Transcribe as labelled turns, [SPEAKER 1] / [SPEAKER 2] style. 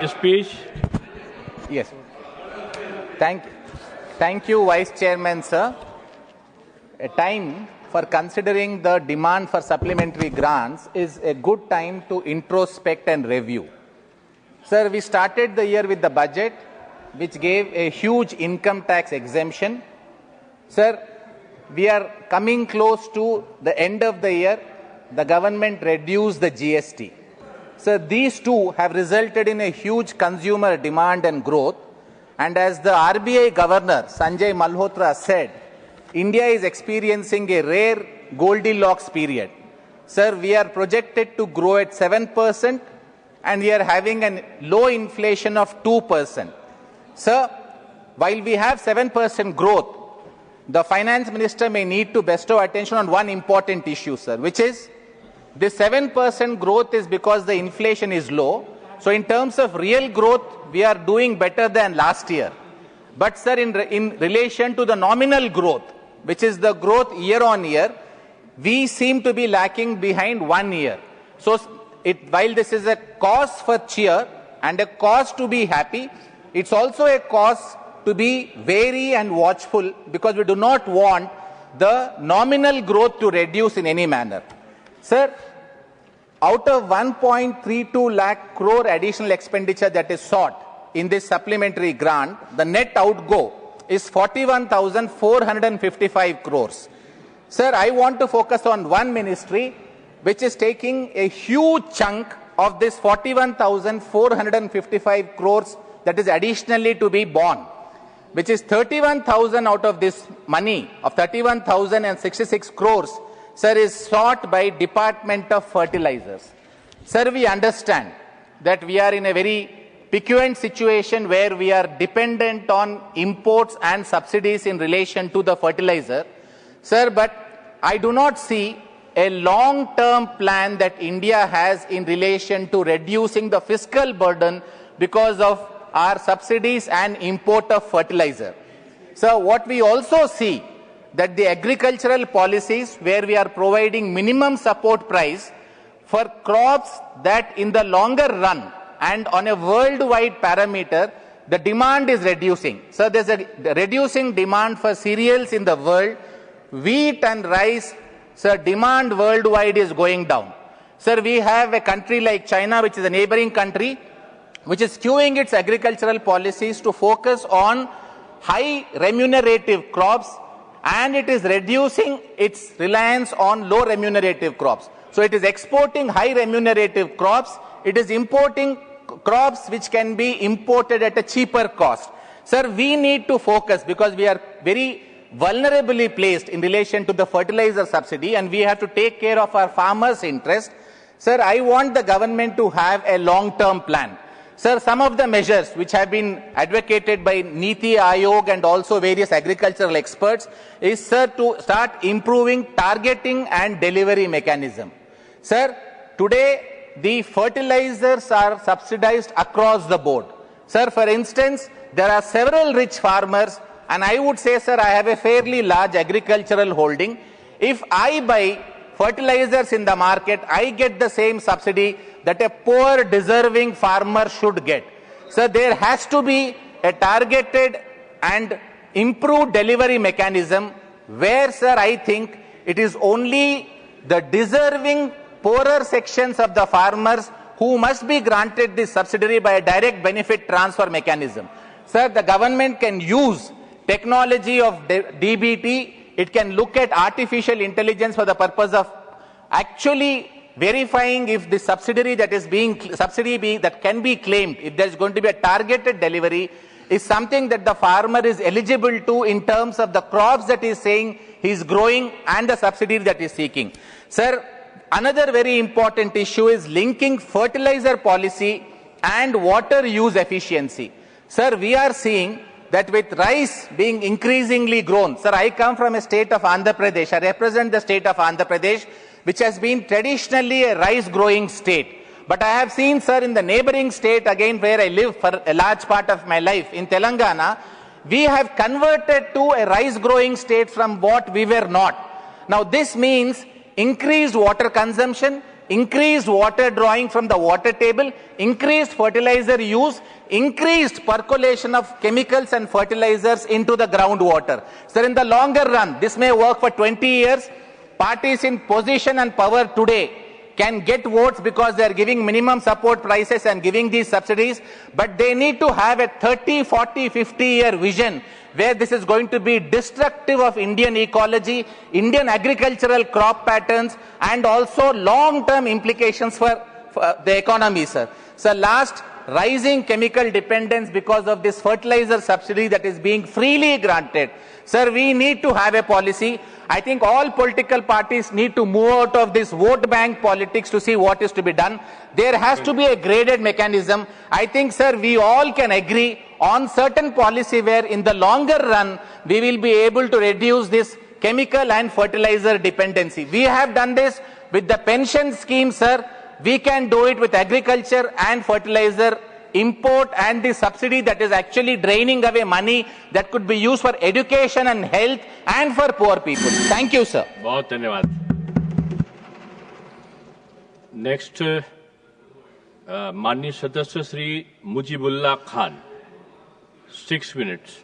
[SPEAKER 1] Speech.
[SPEAKER 2] Yes. Thank you, Vice Chairman, sir. A time for considering the demand for supplementary grants is a good time to introspect and review. Sir, we started the year with the budget, which gave a huge income tax exemption. Sir, we are coming close to the end of the year. The government reduced the GST. So these two have resulted in a huge consumer demand and growth. And as the RBI Governor, Sanjay Malhotra, said, India is experiencing a rare Goldilocks period. Sir, we are projected to grow at 7% and we are having a low inflation of 2%. Sir, while we have 7% growth, the Finance Minister may need to bestow attention on one important issue, sir, which is this 7% growth is because the inflation is low. So in terms of real growth, we are doing better than last year. But sir, in relation to the nominal growth, which is the growth year on year, we seem to be lacking behind 1 year. So while this is a cause for cheer and a cause to be happy, it's also a cause to be wary and watchful because we do not want the nominal growth to reduce in any manner. Sir, out of 1.32 lakh crore additional expenditure that is sought in this supplementary grant, the net outgo is 41,455 crores. Sir, I want to focus on one ministry which is taking a huge chunk of this 41,455 crores that is additionally to be borne, which is 31,000 out of this money of 31,066 crores. Sir, is sought by Department of Fertilizers. Sir, we understand that we are in a very peculiar situation where we are dependent on imports and subsidies in relation to the fertilizer. Sir, but I do not see a long-term plan that India has in relation to reducing the fiscal burden because of our subsidies and import of fertilizer. So what we also see that the agricultural policies where we are providing minimum support price for crops that in the longer run and on a worldwide parameter, the demand is reducing. So there's a reducing demand for cereals in the world. Wheat and rice, sir, demand worldwide is going down. Sir, we have a country like China, which is a neighboring country, which is skewing its agricultural policies to focus on high remunerative crops, and it is reducing its reliance on low remunerative crops. So it is exporting high remunerative crops, it is importing crops which can be imported at a cheaper cost. Sir, we need to focus because we are very vulnerably placed in relation to the fertilizer subsidy and we have to take care of our farmers' interest. Sir, I want the government to have a long-term plan. Sir, some of the measures which have been advocated by Niti Aayog and also various agricultural experts is, sir, to start improving targeting and delivery mechanism. Sir, today the fertilizers are subsidized across the board. Sir, for instance, there are several rich farmers, and I would say, sir, I have a fairly large agricultural holding. If I buy fertilizers in the market, I get the same subsidy that a poor deserving farmer should get. So there has to be a targeted and improved delivery mechanism where, sir, I think it is only the deserving poorer sections of the farmers who must be granted this subsidy by a direct benefit transfer mechanism. Sir, the government can use technology of DBT. It can look at artificial intelligence for the purpose of actually verifying if the subsidy that can be claimed, if there is going to be a targeted delivery, is something that the farmer is eligible to in terms of the crops that he is saying he is growing and the subsidy that he is seeking. Sir, another very important issue is linking fertilizer policy and water use efficiency. Sir, we are seeing that with rice being increasingly grown, sir, I come from a state of Andhra Pradesh, I represent the state of Andhra Pradesh, which has been traditionally a rice growing state. But I have seen, sir, in the neighboring state, again where I live for a large part of my life, in Telangana, we have converted to a rice growing state from what we were not. Now this means increased water consumption, increased water drawing from the water table, increased fertilizer use, increased percolation of chemicals and fertilizers into the groundwater. Sir, in the longer run, this may work for 20 years. Parties in position and power today can get votes because they are giving minimum support prices and giving these subsidies, but they need to have a 30, 40, 50-year vision where this is going to be destructive of Indian ecology, Indian agricultural crop patterns, and also long-term implications for the economy, sir. So last, rising chemical dependence because of this fertilizer subsidy that is being freely granted. Sir, we need to have a policy. I think all political parties need to move out of this vote bank politics to see what is to be done. There has to be a graded mechanism. I think, sir, we all can agree on certain policy where in the longer run, we will be able to reduce this chemical and fertilizer dependency. We have done this with the pension scheme, sir. We can do it with agriculture and fertilizer import and the subsidy that is actually draining away money that could be used for education and health and for poor people. Thank you, sir.
[SPEAKER 1] बहुत धन्यवाद. Next, माननीय सदस्य Shri Mujibullah Khan, 6 minutes.